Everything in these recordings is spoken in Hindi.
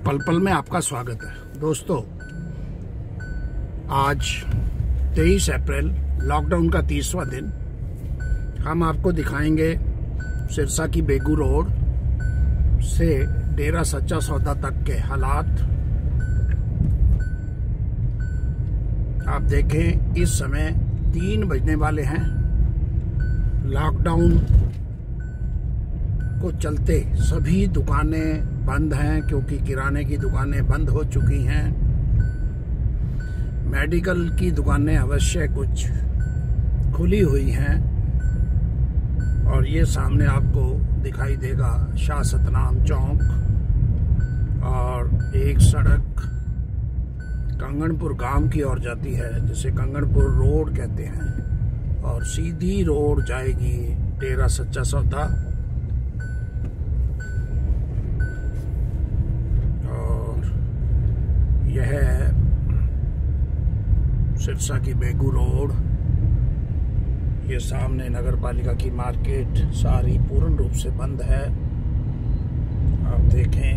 पल पल में आपका स्वागत है। दोस्तों, आज 23 अप्रैल लॉकडाउन का 30वां दिन। हम आपको दिखाएंगे सिरसा की बेगू रोड से डेरा सच्चा सौदा तक के हालात। आप देखें, इस समय 3 बजने वाले हैं। लॉकडाउन को चलते सभी दुकानें बंद हैं, क्योंकि किराने की दुकानें बंद हो चुकी हैं। मेडिकल की दुकानें अवश्य कुछ खुली हुई हैं। और ये सामने आपको दिखाई देगा शाह सतनाम चौक, और एक सड़क कंगनपुर गांव की ओर जाती है, जिसे कंगनपुर रोड कहते हैं, और सीधी रोड जाएगी डेरा सच्चा सौदा। यह सिरसा की बेगू रोड। ये सामने नगर पालिका की मार्केट सारी पूर्ण रूप से बंद है। आप देखें,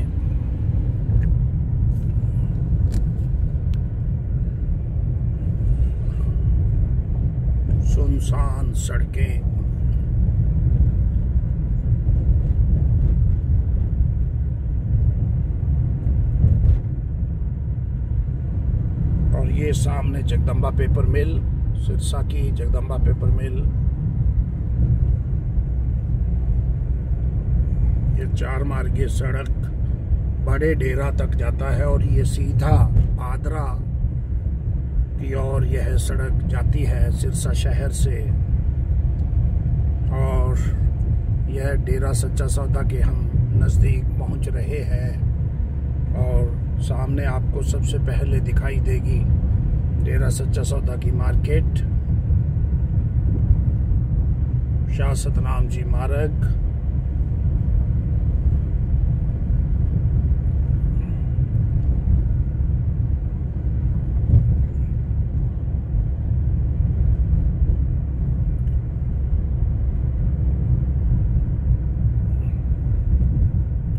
सुनसान सड़कें। और ये सामने जगदम्बा पेपर मिल, सिरसा की जगदम्बा पेपर मिल। ये 4 मार्गीय सड़क बड़े डेरा तक जाता है, और ये सीधा आदरा की ओर यह सड़क जाती है सिरसा शहर से। और यह डेरा सच्चा सौदा के हम नज़दीक पहुंच रहे हैं। और सामने आपको सबसे पहले दिखाई देगी डेरा सच्चा सौदा की मार्केट, शाह सतनाम जी मार्ग।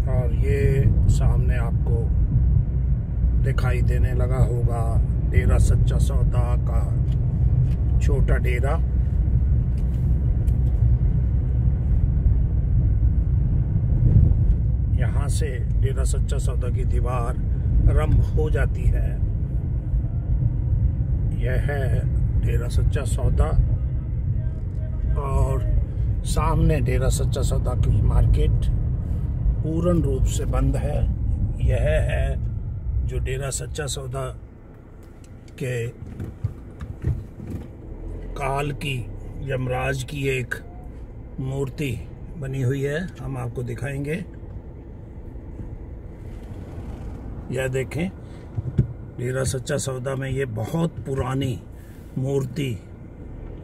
और ये सामने आपको दिखाई देने लगा होगा डेरा सच्चा सौदा का छोटा डेरा। यहाँ से डेरा सच्चा सौदा की दीवार आरंभ हो जाती है। यह है डेरा सच्चा सौदा, और सामने डेरा सच्चा सौदा की मार्केट पूर्ण रूप से बंद है। यह है जो डेरा सच्चा सौदा के काल की यमराज की एक मूर्ति बनी हुई है, हम आपको दिखाएंगे। यह देखें, डेरा सच्चा सौदा में ये बहुत पुरानी मूर्ति,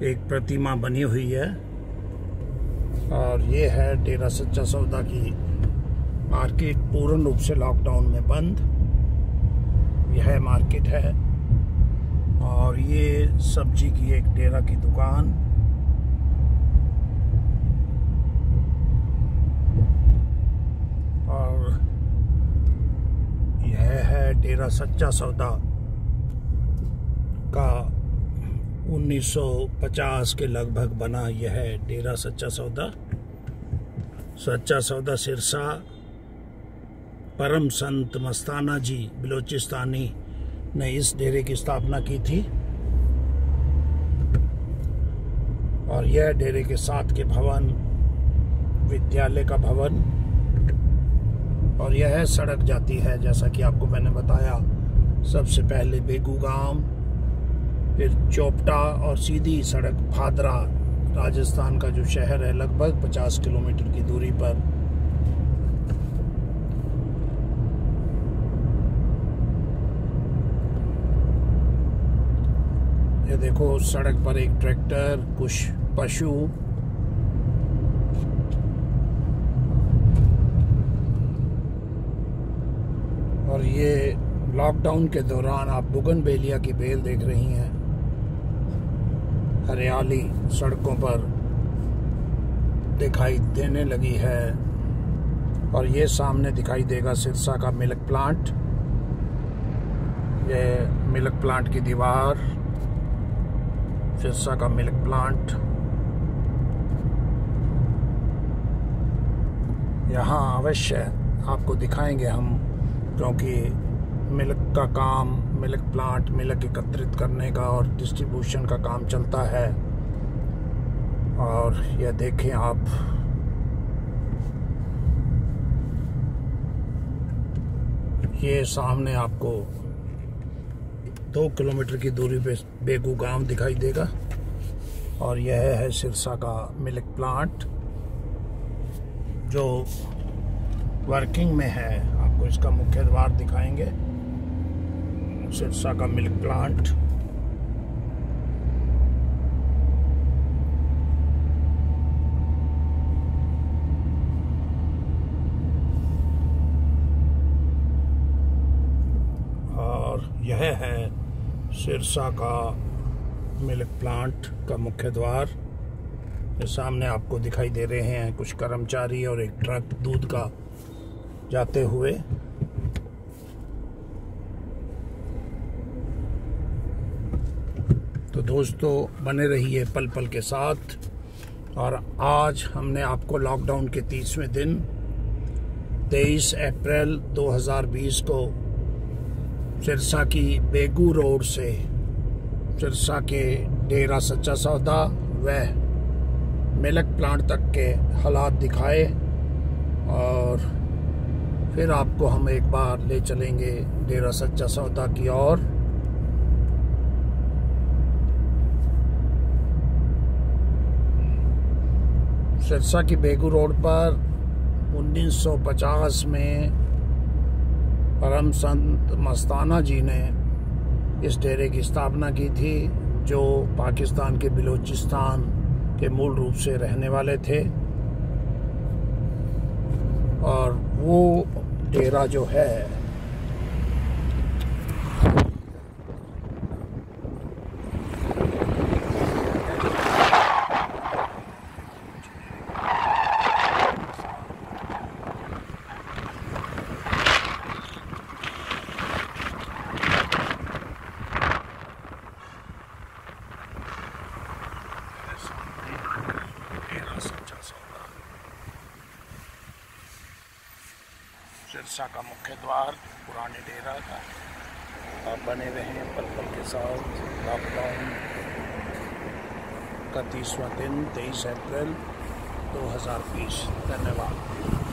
एक प्रतिमा बनी हुई है। और ये है डेरा सच्चा सौदा की मार्केट पूर्ण रूप से लॉकडाउन में बंद। यह मार्केट है, और ये सब्जी की एक डेरा की दुकान। और यह है डेरा सच्चा सौदा का 1950 के लगभग बना यह डेरा सच्चा सौदा। सच्चा सौदा सिरसा परम संत मस्ताना जी बलोचिस्तानी ने इस डेरे की स्थापना की थी। और यह डेरे के साथ के भवन विद्यालय का भवन। और यह सड़क जाती है, जैसा कि आपको मैंने बताया, सबसे पहले बेगू गांव, फिर चोपटा, और सीधी सड़क भादरा, राजस्थान का जो शहर है, लगभग 50 किलोमीटर की दूरी पर। ये देखो, सड़क पर एक ट्रैक्टर, कुछ पशु। और ये लॉकडाउन के दौरान आप बोगनवेलिया की बेल देख रही हैं। हरियाली सड़कों पर दिखाई देने लगी है। और ये सामने दिखाई देगा सिरसा का मिल्क प्लांट। ये मिल्क प्लांट की दीवार, सिरसा का मिल्क प्लांट। यहाँ अवश्य आपको दिखाएंगे हम, क्योंकि मिल्क का काम, मिल्क प्लांट, मिल्क एकत्रित करने का और डिस्ट्रीब्यूशन का काम चलता है। और यह देखें आप, ये सामने आपको 2 किलोमीटर की दूरी पे बेगू गांव दिखाई देगा और यह है सिरसा का मिल्क प्लांट जो वर्किंग में है। आपको इसका मुख्य द्वार दिखाएंगे, सिरसा का मिल्क प्लांट। और यह है सिरसा का मिल्क प्लांट का मुख्य द्वार। ये सामने आपको दिखाई दे रहे हैं कुछ कर्मचारी और एक ट्रक दूध का जाते हुए। तो दोस्तों बने रहिए पल पल के साथ। और आज हमने आपको लॉकडाउन के 30वें दिन 23 अप्रैल 2020 को सिरसा की बेगू रोड से सिरसा के डेरा सच्चा सौदा व मिल्क प्लांट तक के हालात दिखाए और फिर आपको हम एक बार ले चलेंगे डेरा सच्चा सौदा की ओर। सिरसा की बेगू रोड पर 1950 में परम संत मस्ताना जी ने इस डेरे की स्थापना की थी, जो पाकिस्तान के बलूचिस्तान के मूल रूप से रहने वाले थे। और वो डेरा जो है सिरसा का मुख्य द्वार पुराने डेरा का। आप बने रहें पल पल के साथ। लॉकडाउन का 30वां दिन 23 अप्रैल 2020। धन्यवाद।